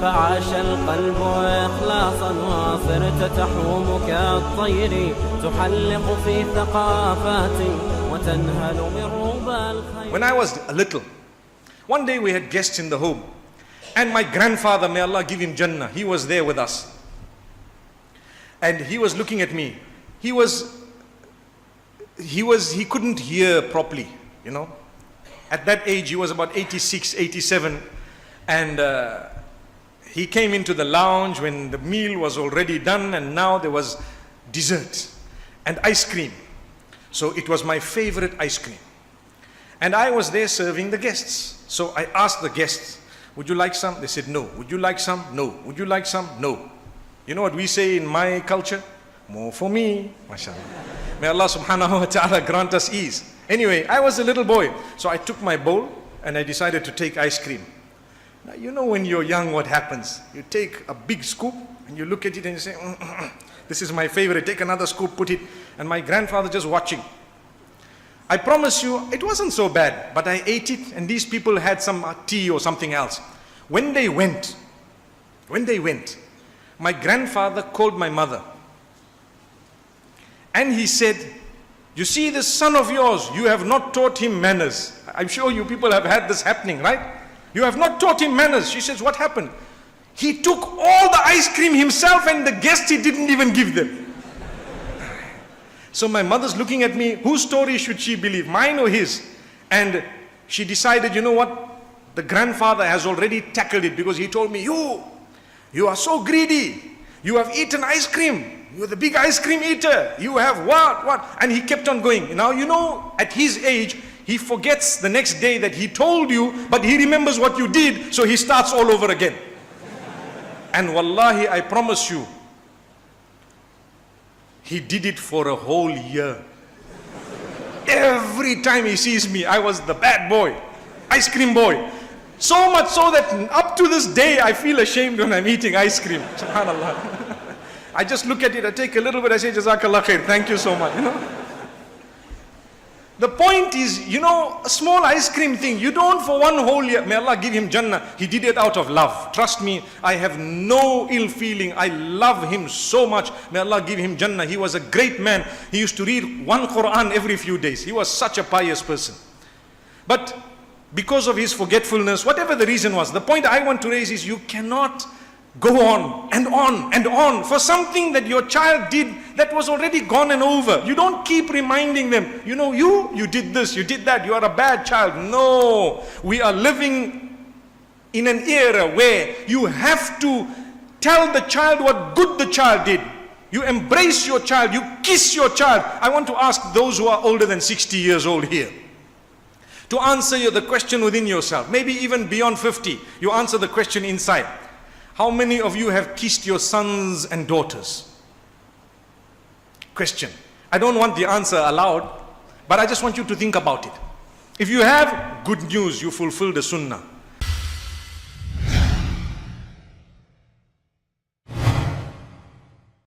فعاش القلب إخلاصا وصرت تحوم كالطير تحلق في ثقافات وتنهل من ربى الخير. When I was little, one day we had guests in the home, and my grandfather, may Allah give him Jannah, he was there with us. And he was looking at me. He couldn't hear properly, you know. At that age, he was about 86, 87. And he came into the lounge when the meal was already done, and now there was dessert and ice cream. So it was my favorite ice cream. And I was there serving the guests. So I asked the guests, would you like some? They said no. Would you like some? No. Would you like some? No. You know what we say in my culture? More for me, mashallah. May Allah subhanahu wa ta'ala grant us ease. Anyway, I was a little boy, so I took my bowl and I decided to take ice cream. Now, you know when you're young what happens. You take a big scoop and you look at it and you say, this is my favorite, take another scoop, put it. And my grandfather just watching. I promise you, it wasn't so bad, but I ate it and these people had some tea or something else. When they went, my grandfather called my mother and he said, you see this son of yours, you have not taught him manners. I'm sure you people have had this happening, right? You have not taught him manners. She says, what happened? He took all the ice cream himself and the guests he didn't even give them. So my mother's looking at me, whose story should she believe, mine or his? And she decided, you know what? The grandfather has already tackled it because he told me, you are so greedy. You have eaten ice cream. You're the big ice cream eater. You have what? And he kept on going. Now, you know, at his age, he forgets the next day that he told you, but he remembers what you did, so he starts all over again. And wallahi, I promise you, he did it for a whole year. Every time he sees me, I was the bad boy, ice cream boy. So much so that up to this day, I feel ashamed when I'm eating ice cream. SubhanAllah. I just look at it, I take a little bit, I say, Jazakallah khair, thank you so much. You know? The point is, you know, a small ice cream thing, you don't for one whole year, may Allah give him Jannah, he did it out of love. Trust me, I have no ill feeling, I love him so much, may Allah give him Jannah. He was a great man, he used to read one Quran every few days, he was such a pious person. But because of his forgetfulness, whatever the reason was, the point I want to raise is you cannot go on and on and on for something that your child did that was already gone and over. You don't keep reminding them, you know, you did this, you did that, you are a bad child. No, we are living in an era where you have to tell the child what good the child did. You embrace your child, you kiss your child. I want to ask those who are older than 60 years old here to answer the question within yourself, maybe even beyond 50, you answer the question inside. How many of you have kissed your sons and daughters? Question. I don't want the answer aloud, but I just want you to think about it. If you have, good news, you fulfill the sunnah.